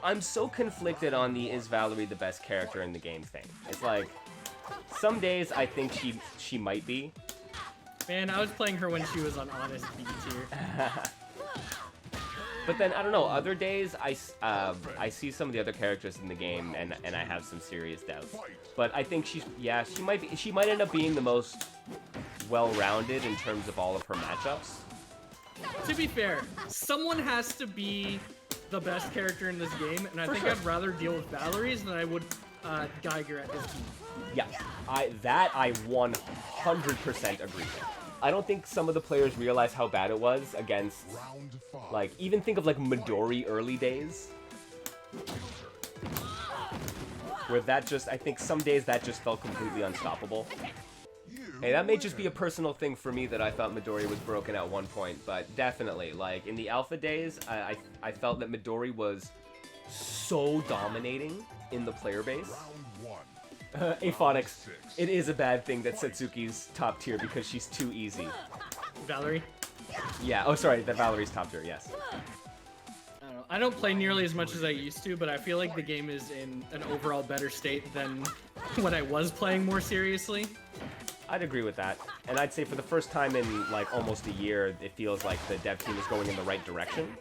I'm so conflicted on the is Valerie the best character in the game thing. It's like, some days I think she might be. Man, I was playing her when she was on honest B tier. But then, I don't know, other days I see some of the other characters in the game and I have some serious doubts. But I think she might end up being the most well-rounded in terms of all of her matchups. To be fair, someone has to be the best character in this game, and I think I'd rather deal with Valerie's than I would Geiger at this team. Yeah, I 100% agree with. I don't think some of the players realize how bad it was against, like, even think of, like, Midori early days. Where that just, I think some days that just felt completely unstoppable. Hey, that may just be a personal thing for me that I thought Midori was broken at one point, but definitely, like, in the alpha days, I felt that Midori was so dominating in the player base. Aphonics, it is a bad thing that Setsuki's top tier because she's too easy. Valerie? Yeah, oh sorry, that Valerie's top tier, yes. I don't know. I don't play nearly as much as I used to, but I feel like the game is in an overall better state than when I was playing more seriously. I'd agree with that. And I'd say for the first time in like almost a year, it feels like the dev team is going in the right direction.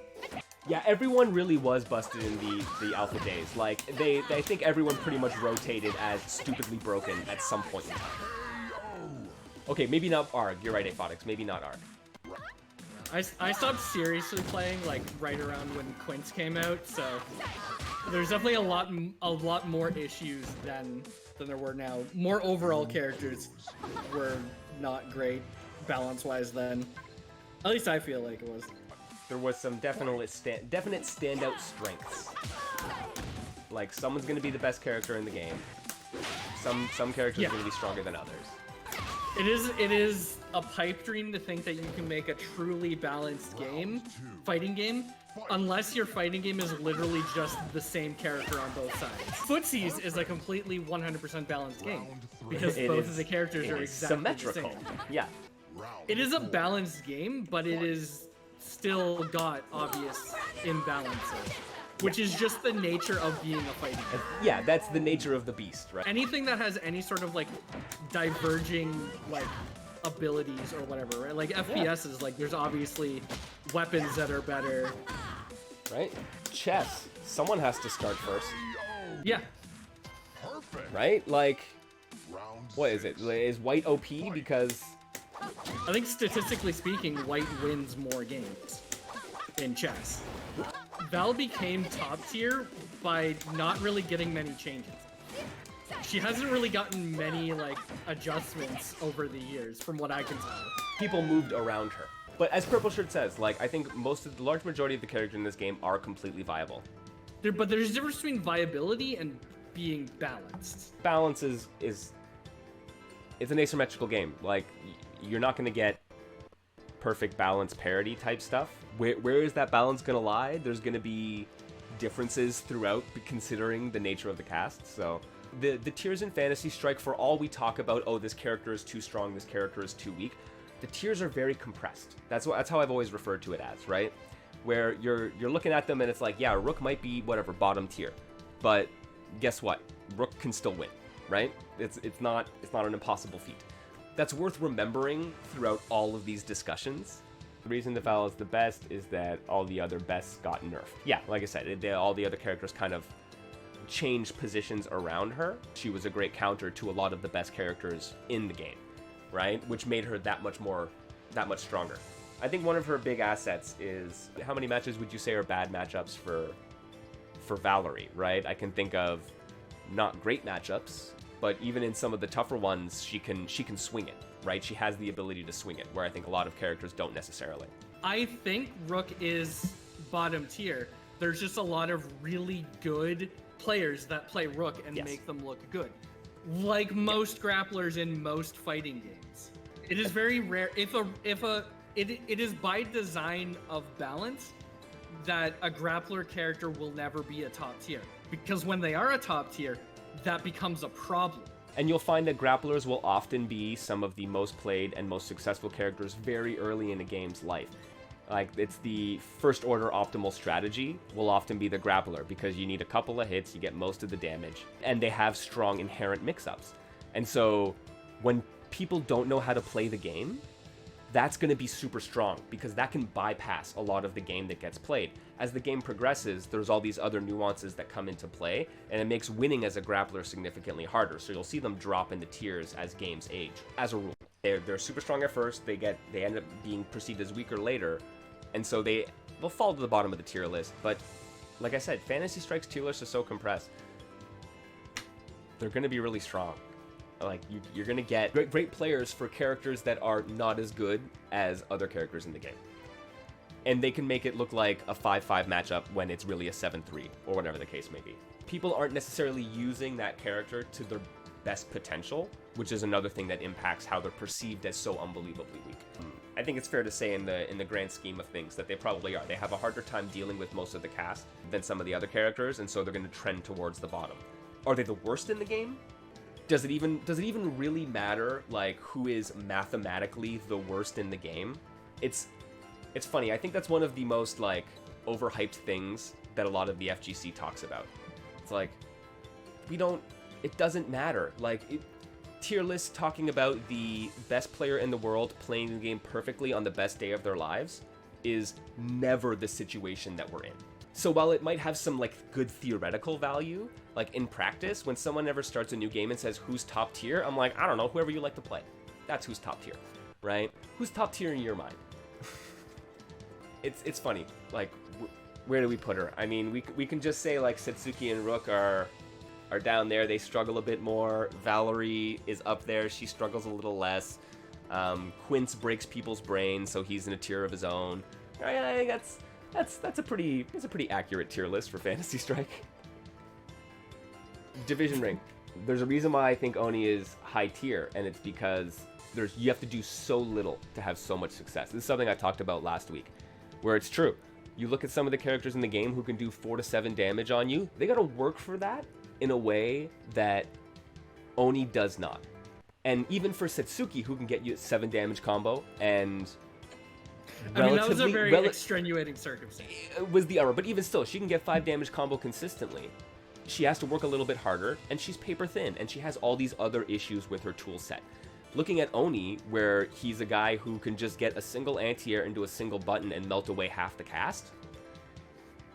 Yeah, everyone really was busted in the alpha days. Like, I think everyone pretty much rotated as stupidly broken at some point in time. Okay, maybe not Arg. You're right, Aphonics. Maybe not Arg. I stopped seriously playing, like, right around when Quince came out, so there's definitely a lot more issues than there were now. More overall characters were not great, balance-wise, then. At least I feel like it was. There was some definite standout strengths. Like, someone's going to be the best character in the game. Some characters are going to be stronger than others. It is a pipe dream to think that you can make a truly balanced fighting game, unless your fighting game is literally just the same character on both sides. Footsies is a completely 100% balanced game, because both of the characters are exactly symmetrical. the same. Yeah. It is a balanced game, but it is still got obvious imbalances, which is just the nature of being a fighting game. Yeah, that's the nature of the beast, right? Anything that has any sort of like diverging like abilities or whatever, right? Like FPSs, like there's obviously weapons that are better. Right? Chess. Someone has to start first. Yeah. Right? Like, what is it? Is white OP because... I think statistically speaking, white wins more games in chess. Val became top tier by not really getting many changes. She hasn't really gotten many like adjustments over the years, from what I can tell. People moved around her. But as Purple Shirt says, like, I think the large majority of the characters in this game are completely viable. But there's a difference between viability and being balanced. Balance is it's an asymmetrical game. Like, you're not going to get perfect balance parity type stuff. Where is that balance going to lie? There's going to be differences throughout, considering the nature of the cast. So the tiers in Fantasy Strike, for all we talk about, oh, this character is too strong, this character is too weak, the tiers are very compressed. That's how I've always referred to it as, right? Where you're looking at them and it's like, yeah, Rook might be whatever bottom tier, but guess what? Rook can still win, right? It's not an impossible feat. That's worth remembering throughout all of these discussions. The reason the Val is the best is that all the other bests got nerfed. Yeah, like I said, all the other characters kind of changed positions around her. She was a great counter to a lot of the best characters in the game, right? Which made her that much stronger. I think one of her big assets is, how many matches would you say are bad matchups for Valerie, right? I can think of not great matchups, but even in some of the tougher ones, she can swing it, right? She has the ability to swing it, where I think a lot of characters don't necessarily. I think Rook is bottom tier. There's just a lot of really good players that play Rook and make them look good. Like most grapplers in most fighting games. It is very rare, it is by design of balance that a grappler character will never be a top tier. Because when they are a top tier, that becomes a problem. And you'll find that grapplers will often be some of the most played and most successful characters very early in a game's life. Like, it's the first order optimal strategy will often be the grappler, because you need a couple of hits, you get most of the damage, and they have strong inherent mix-ups. And so when people don't know how to play the game, that's going to be super strong, because that can bypass a lot of the game that gets played. As the game progresses, there's all these other nuances that come into play, and it makes winning as a grappler significantly harder. So you'll see them drop into tiers as games age, as a rule. They're super strong at first, they end up being perceived as weaker later, and so they'll fall to the bottom of the tier list. But like I said, Fantasy Strike's tier list is so compressed, they're going to be really strong. Like, you're going to get great players for characters that are not as good as other characters in the game. And they can make it look like a 5-5 matchup when it's really a 7-3, or whatever the case may be. People aren't necessarily using that character to their best potential, which is another thing that impacts how they're perceived as so unbelievably weak. I think it's fair to say in the grand scheme of things that they probably are. They have a harder time dealing with most of the cast than some of the other characters, and so they're going to trend towards the bottom. Are they the worst in the game? Does it even really matter, like, who is mathematically the worst in the game? It's funny. I think that's one of the most, like, overhyped things that a lot of the FGC talks about. It's like, it doesn't matter. Like, tier lists talking about the best player in the world playing the game perfectly on the best day of their lives is never the situation that we're in. So while it might have some, like, good theoretical value, like, in practice, when someone ever starts a new game and says, who's top tier? I'm like, I don't know, whoever you like to play. That's who's top tier, right? Who's top tier in your mind? It's funny. Like, where do we put her? I mean, we can just say, like, Setsuki and Rook are down there. They struggle a bit more. Valerie is up there. She struggles a little less. Quince breaks people's brains, so he's in a tier of his own. I think that's a pretty accurate tier list for Fantasy Strike. Division Ring. There's a reason why I think Oni is high tier, and it's because you have to do so little to have so much success. This is something I talked about last week, where it's true. You look at some of the characters in the game who can do 4 to 7 damage on you. They gotta work for that in a way that Oni does not. And even for Setsuki, who can get you a 7 damage combo, and I mean, that was a very extenuating circumstance. It was the error, but even still, she can get 5 damage combo consistently. She has to work a little bit harder, and she's paper thin, and she has all these other issues with her tool set. Looking at Oni, where he's a guy who can just get a single anti-air into a single button and melt away half the cast,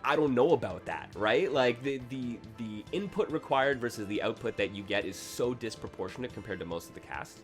I don't know about that, right? Like, the input required versus the output that you get is so disproportionate compared to most of the cast